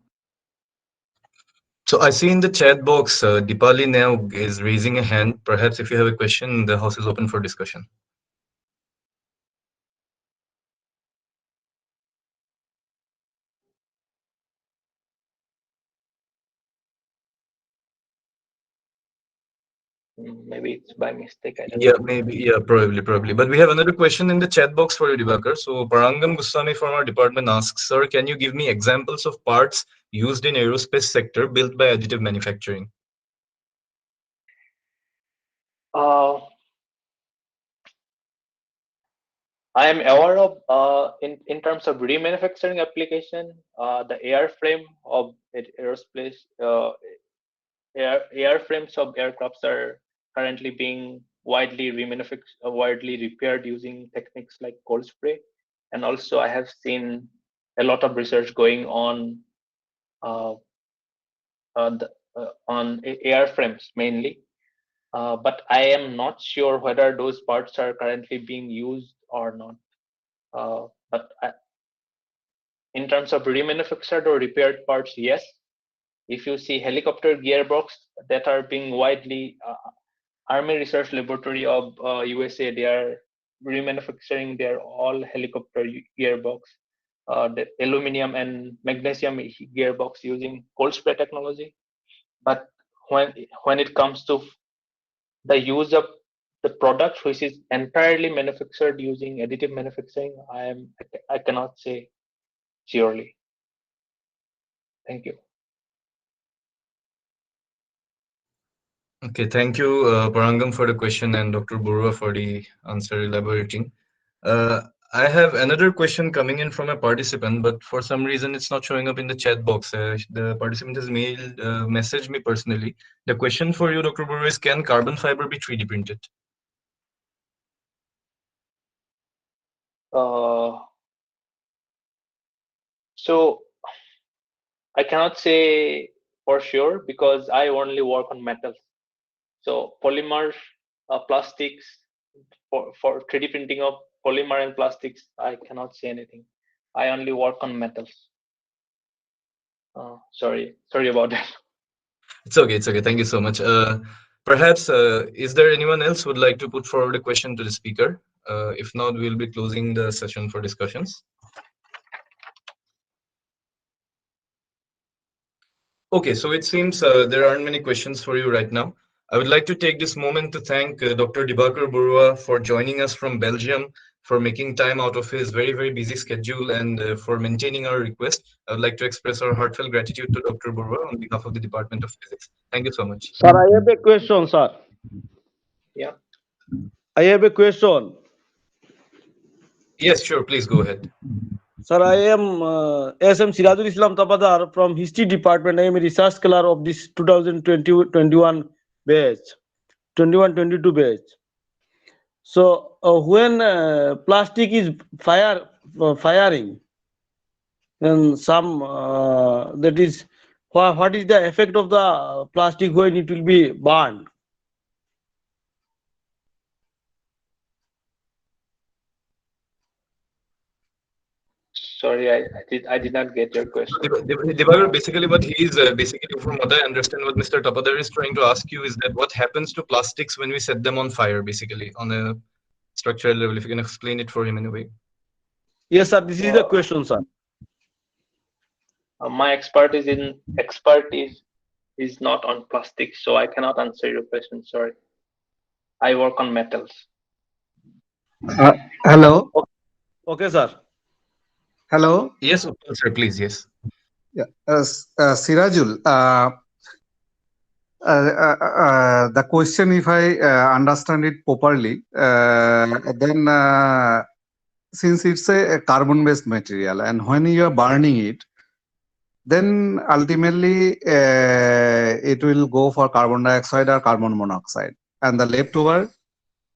So I see in the chat box, Dipali now is raising a hand. Perhaps if you have a question, the house is open for discussion. Maybe it's by mistake. I don't Yeah, know. maybe. Yeah, probably. But we have another question in the chat box for you, Divakar. So Parangam Goswami from our department asks, Sir, can you give me examples of parts used in aerospace sector built by additive manufacturing? Uh, I am aware of in terms of remanufacturing application, the airframe of aerospace airframes of aircrafts are currently being widely repaired using techniques like cold spray, and also I have seen a lot of research going uh, on airframes mainly. But I am not sure whether those parts are currently being used or not. But in terms of remanufactured or repaired parts, yes. If you see helicopter gearbox that are being widely Army Research Laboratory of USA, they are remanufacturing their all helicopter gearbox, the aluminum and magnesium gearbox using cold spray technology. But when it comes to the use of the product which is entirely manufactured using additive manufacturing, I cannot say surely. Thank you. Okay, thank you, Parangam, for the question and Dr. Burwa for the answer elaborating. Uh, I have another question coming in from a participant, but for some reason it's not showing up in the chat box. The participant has messaged me personally. The question for you, Dr. Burwa, is can carbon fiber be 3D printed? Uh, so I cannot say for sure because I only work on metals. So polymer, plastics, for 3D printing of polymer and plastics, I cannot say anything. I only work on metals. Sorry about that. It's okay. It's okay. Thank you so much. Perhaps, is there anyone else who would like to put forward a question to the speaker? If not, we'll be closing the session for discussions. Okay, so it seems there aren't many questions for you right now. I would like to take this moment to thank Dr. Dibakar Burua for joining us from Belgium, for making time out of his very, very busy schedule, and for maintaining our request. I would like to express our heartfelt gratitude to Dr. Burua on behalf of the Department of Physics. Thank you so much. Sir, I have a question, sir. Yeah. I have a question. Yes, sure, please go ahead. Sir, I am SM Sirajul Islam Tapadar from History Department. I am a research scholar of this 2020-21 batch, 21-22 batch. So when plastic is firing, and some that is what is the effect of the plastic when it will be burned? Sorry, I did not get your question. Dibakar, basically what he is, basically from what I understand, what Mr. Tapadar is trying to ask you is that what happens to plastics when we set them on fire, basically, on a structural level, if you can explain it for him in a way. Yes, sir. This is the question, sir. My expertise is not on plastic, so I cannot answer your question. Sorry. I work on metals. Hello. Okay, sir. Hello. Yes, sir, please, yes. Yeah. Sirajul, the question, if I understand it properly, then since it's a carbon-based material, and when you are burning it, then ultimately it will go for carbon dioxide or carbon monoxide, and the leftover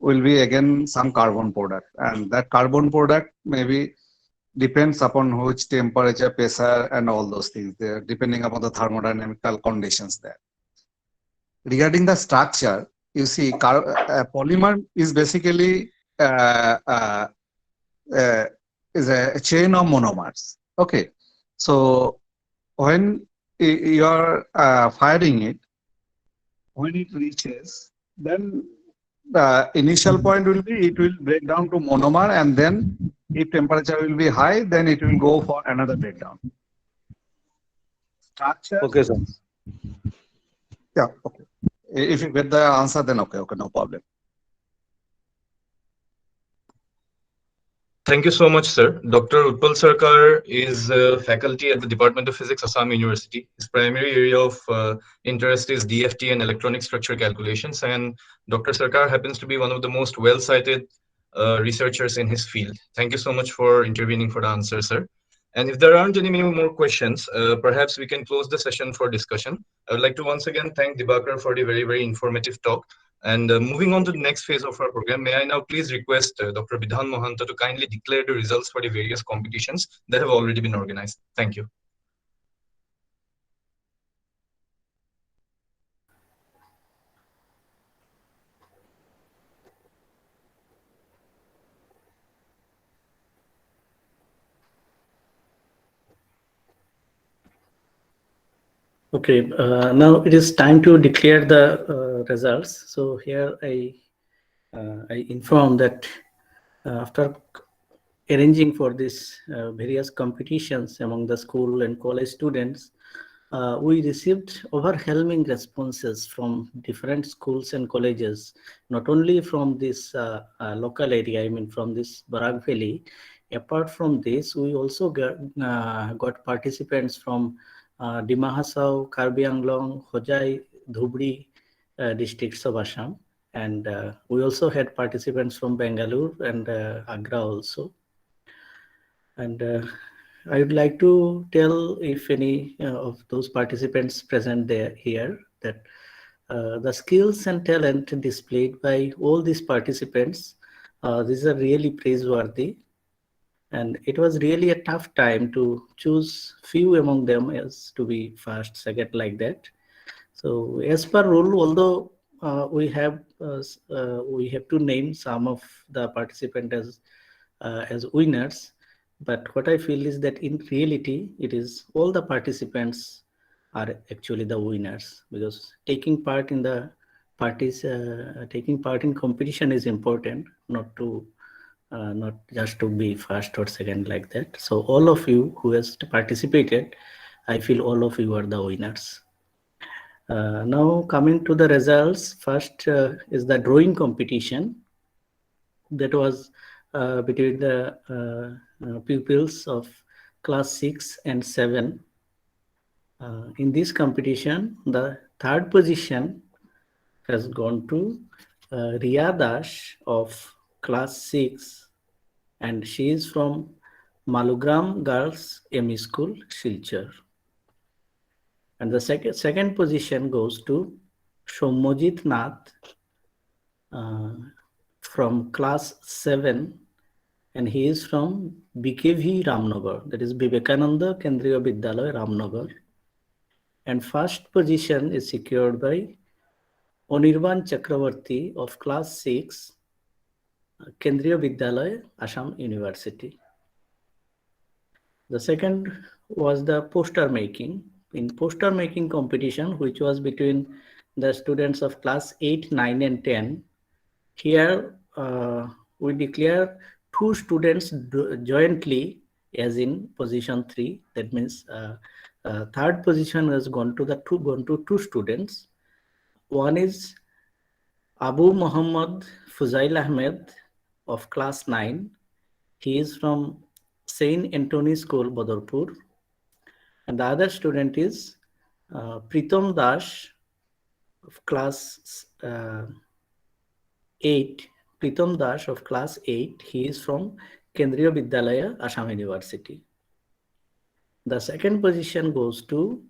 will be again some carbon product, and that carbon product maybe depends upon which temperature, pressure, and all those things there, depending upon the thermodynamical conditions there. Regarding the structure, you see, polymer is basically is a chain of monomers. Okay, so when you are firing it, when it reaches, then the initial point will be it will break down to monomer, and then if temperature will be high, then it will go for another breakdown. Structure. Okay, sir. Yeah. Okay. If you get the answer, then okay, no problem. Thank you so much, sir. Dr. Utpal Sarkar is faculty at the Department of Physics, Assam University. His primary area of interest is DFT and electronic structure calculations, and Dr. Sarkar happens to be one of the most well-cited researchers in his field. Thank you so much for intervening for the answer, sir. And if there aren't any more questions, perhaps we can close the session for discussion. I would like to once again thank Dibakar for the very, very informative talk. And moving on to the next phase of our program, may I now please request Dr. Bidhan Mohanta to kindly declare the results for the various competitions that have already been organized. Thank you. Okay, now it is time to declare the results. So here I inform that after arranging for these various competitions among the school and college students, we received overwhelming responses from different schools and colleges, not only from this local area, I mean from this Barak Valley. Apart from this, we also got participants from Dima Hasao, Karbi Anglong, Hojai, Dhubri districts of Assam. And we also had participants from Bangalore and Agra also. And I would like to tell if any of those participants present there here that the skills and talent displayed by all these participants, these are really praiseworthy. And it was really a tough time to choose few among them as to be first, second, like that. So as per rule, although we have to name some of the participants as winners, but what I feel is that in reality, it is all the participants are actually the winners, because taking part in the taking part in competition is important, not just to be first or second like that. So all of you who has participated, I feel all of you are the winners. Now coming to the results, first is the drawing competition that was between the pupils of class 6 and 7. In this competition, the third position has gone to Riya Dash of class 6, and she is from Malugram Girls ME School, Silchar. And the second position goes to Shomojit Nath from class 7, and he is from BKV Ramnagar, that is Vivekananda Kendriya Vidyalaya Ramnagar. And first position is secured by Onirban Chakravarti of class 6, Kendriya Vidyalaya, Assam University. The second was the poster making. In poster making competition, which was between the students of class 8, 9 and 10, here we declare two students jointly as in position 3. That means third position has gone to two students. One is Abu Muhammad Fuzail Ahmed of class 9. He is from Saint Anthony School, Badurpur. And the other student is Pritam Das of class 8. Pritam Das of class 8. He is from Kendriya Vidyalaya, Assam University. The second position goes to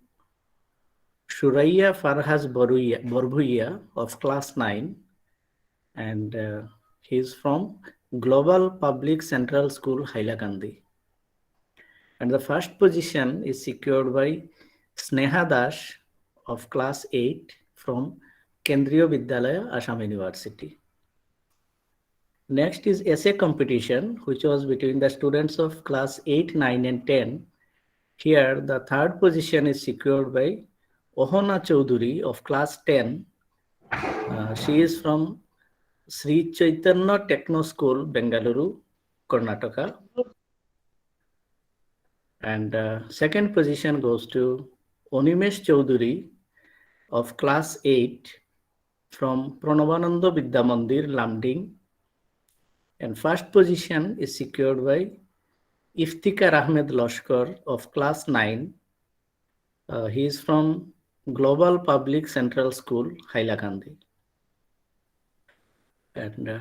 Shuraiya Farhaz Borbhuiya of class 9, and he is from Global Public Central School, Hailakandi. And the first position is secured by Sneha Das of class 8 from Kendriya Vidyalaya, Assam University. Next is essay competition, which was between the students of class 8, 9 and 10. Here, the third position is secured by Ohana Chaudhuri of class 10. She is from Sri Chaitanya Techno School, Bengaluru, Karnataka. And second position goes to Onimesh Chaudhuri of class 8 from Pranavananda Vidya Mandir, Lamding. And first position is secured by Iftikhar Ahmed Lashkar of class 9. He is from Global Public Central School, Hailakandi. And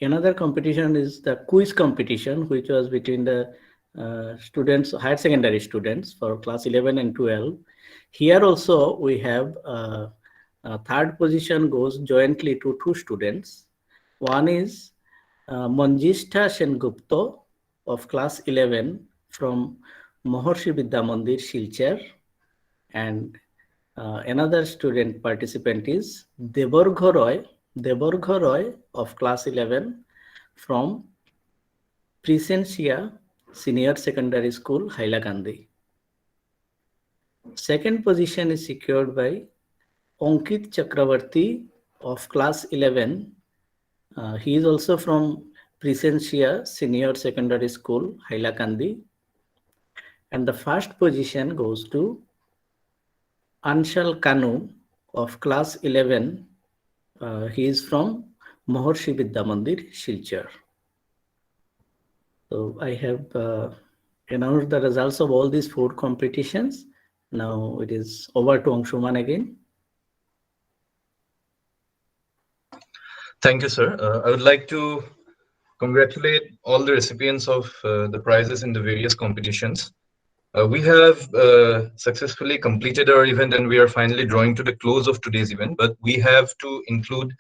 another competition is the quiz competition, which was between the students, higher secondary students for class 11 and 12. Here also we have third position goes jointly to two students. One is Manjishtha Sengupta of class 11 from Maharshi Vidya Mandir, Silchar, and another student participant is Debargha Roy of class 11 from Presentia Senior Secondary School, Hailakandi. Second position is secured by Ankit Chakravarti of class 11. He is also from Presentia Senior Secondary School, Hailakandi. And the first position goes to Anshal Kanu of class 11. He is from Maharshi Vidya Mandir, Silchar. So I have announced the results of all these 4 competitions. Now it is over to Anshuman again. Thank you, sir. I would like to congratulate all the recipients of the prizes in the various competitions. We have successfully completed our event and we are finally drawing to the close of today's event, but we have to include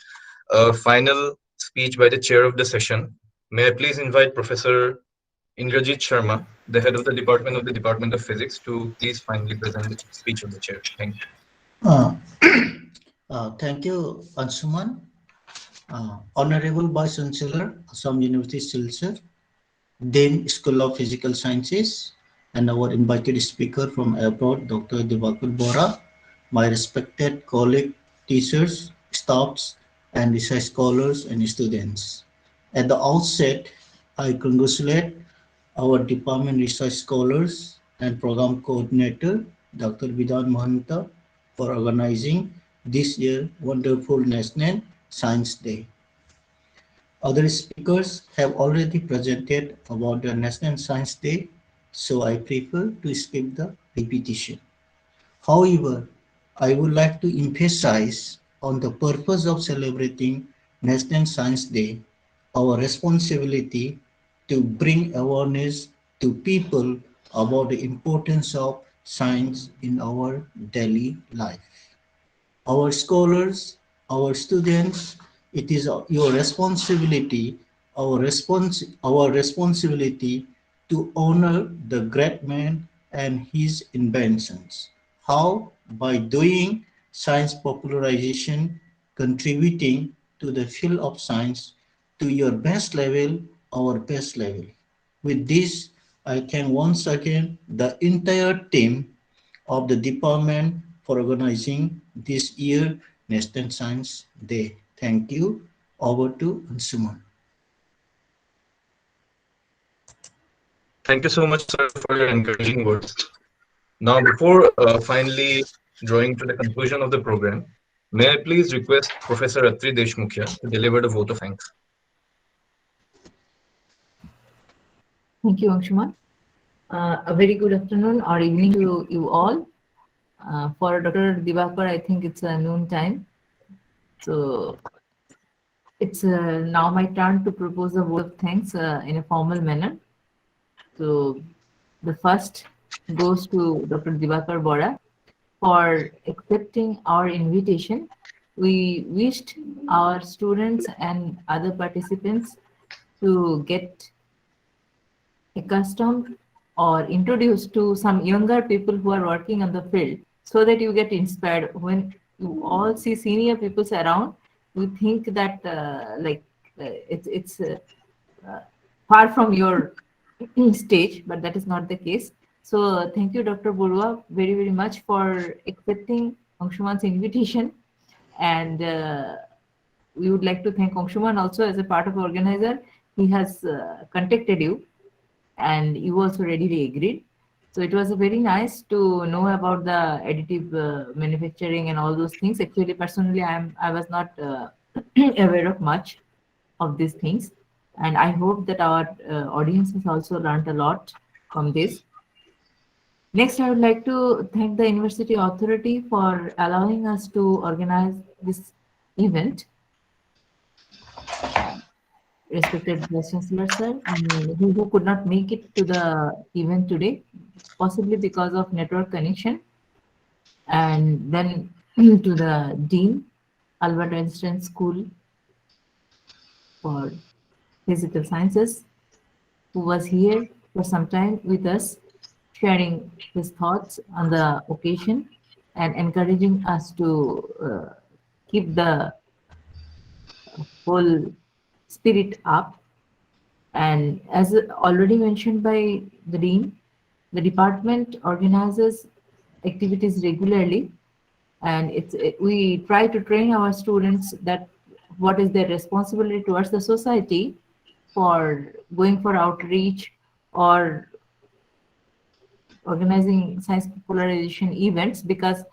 a final speech by the chair of the session. May I please invite Professor Indrajit Sharma, the head of the Department of Physics, to please finally present the speech of the chair. Thank you. Thank you, Anshuman. Honorable Vice Chancellor, Assam University, Silchar, Dean School of Physical Sciences, and our invited speaker from abroad, Dr. Divakar Bora, my respected colleague, teachers, staffs, and research scholars and students. At the outset, I congratulate our department research scholars and program coordinator, Dr. Vidhan Mahanta, for organizing this year's wonderful National Science Day. Other speakers have already presented about the National Science Day, so I prefer to skip the repetition. However, I would like to emphasize on the purpose of celebrating National Science Day, our responsibility to bring awareness to people about the importance of science in our daily life. Our scholars, our students, it is your responsibility, our responsibility to honor the great man and his inventions. How? By doing science popularization, contributing to the field of science to your best level, our best level. With this, I thank once again the entire team of the department for organizing this year National Science Day. Thank you. Over to Ansuman. Thank you so much, sir, for your encouraging words. Now, before finally drawing to the conclusion of the program, may I please request Professor Atri Deshmukhia to deliver the vote of thanks. Thank you, Anshuman. A very good afternoon or evening to you all. For Dr. Divakar, I think it's a noon time. So it's now my turn to propose a vote of thanks in a formal manner. So the first goes to Dr. Divakar Bora for accepting our invitation. We wished our students and other participants to get accustomed or introduced to some younger people who are working on the field so that you get inspired. When you all see senior people around, you think that it's far from your stage, but that is not the case. So thank you, Dr. Borua, very, very much for accepting Angshuman's invitation. And we would like to thank Angshuman also as a part of organizer. He has contacted you and you also readily agreed. So it was very nice to know about the additive manufacturing and all those things. Actually, personally, I was not aware of much of these things. And I hope that our audience has also learned a lot from this. Next, I would like to thank the University Authority for allowing us to organize this event. Respected Vice Chancellor, sir, who could not make it to the event today, possibly because of network connection. And then to the Dean, Albert Einstein School for Physical Sciences, who was here for some time with us, sharing his thoughts on the occasion and encouraging us to keep the whole spirit up. And as already mentioned by the Dean, the department organizes activities regularly, and we try to train our students that what is their responsibility towards the society for going for outreach or organizing science popularization events, because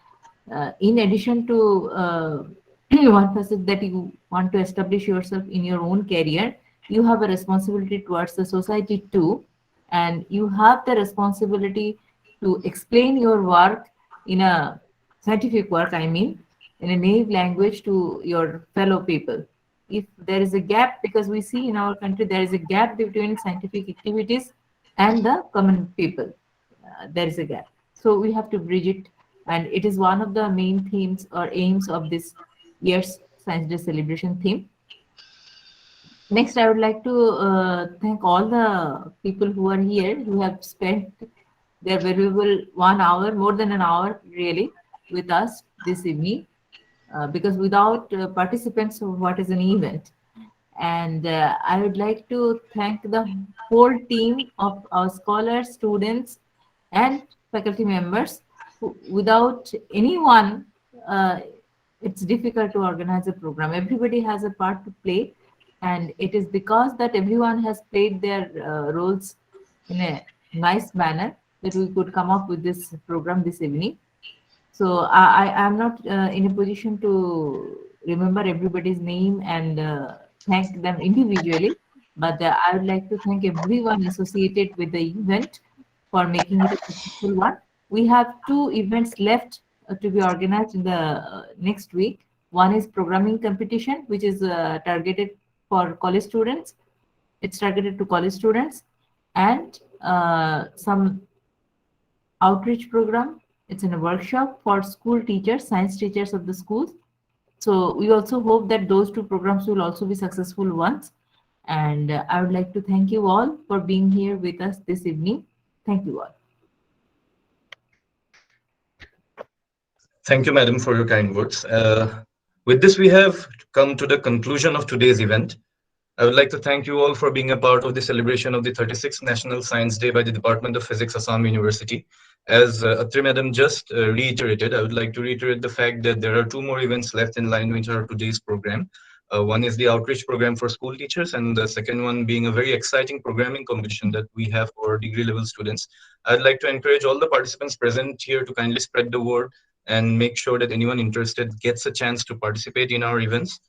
in addition to one facet that you want to establish yourself in your own career, you have a responsibility towards the society too, and you have the responsibility to explain your work in a scientific work, I mean, in a native language to your fellow people. If there is a gap, because we see in our country there is a gap between scientific activities and the common people, there is a gap. So we have to bridge it, and it is one of the main themes or aims of this year's Science Day celebration theme. Next, I would like to thank all the people who are here, who have spent their valuable 1 hour, more than an hour really, with us this evening, because without participants, what is an event? And I would like to thank the whole team of our scholars, students, and faculty members. Without anyone, it's difficult to organize a program. Everybody has a part to play, and it is because that everyone has played their roles in a nice manner that we could come up with this program this evening. So I am not in a position to remember everybody's name and thank them individually, but I would like to thank everyone associated with the event for making it a successful one. We have two events left to be organized in the next week. One is programming competition, which is targeted for college students. It's targeted to college students, and some outreach program. It's in a workshop for school teachers, science teachers of the schools. So we also hope that those two programs will also be successful ones. And I would like to thank you all for being here with us this evening. Thank you all. Thank you, madam, for your kind words. With this, we have come to the conclusion of today's event. I would like to thank you all for being a part of the celebration of the 36th National Science Day by the Department of Physics, Assam University. As Atri Madam just reiterated, I would like to reiterate the fact that there are two more events left in line with our today's program. One is the outreach program for school teachers, and the second one being a very exciting programming competition that we have for degree level students. I'd like to encourage all the participants present here to kindly spread the word and make sure that anyone interested gets a chance to participate in our events.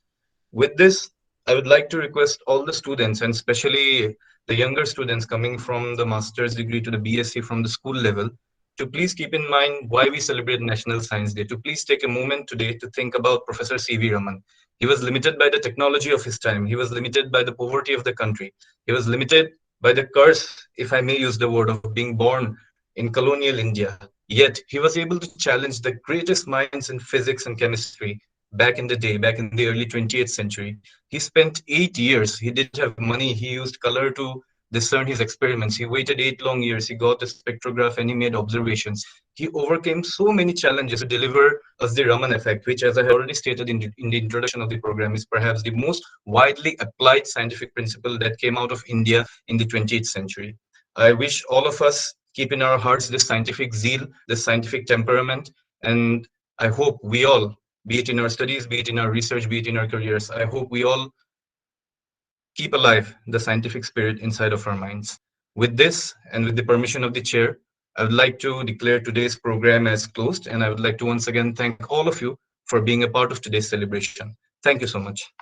With this, I would like to request all the students, and especially the younger students coming from the master's degree to the BSc from the school level, to please keep in mind why we celebrate National Science Day. To please take a moment today to think about Professor C.V. Raman. He was limited by the technology of his time. He was limited by the poverty of the country. He was limited by the curse, if I may use the word, of being born in colonial India. Yet he was able to challenge the greatest minds in physics and chemistry back in the day, back in the early 20th century. He spent 8 years. He didn't have money. He used color to discern his experiments. He waited 8 long years. He got a spectrograph and he made observations. He overcame so many challenges to deliver us the Raman effect, which, as I have already stated in the introduction of the program, is perhaps the most widely applied scientific principle that came out of India in the 20th century. I wish all of us keep in our hearts this scientific zeal, this scientific temperament, and I hope we all, be it in our studies, be it in our research, be it in our careers, I hope we all keep alive the scientific spirit inside of our minds. With this, and with the permission of the chair, I would like to declare today's program as closed, and I would like to once again thank all of you for being a part of today's celebration. Thank you so much.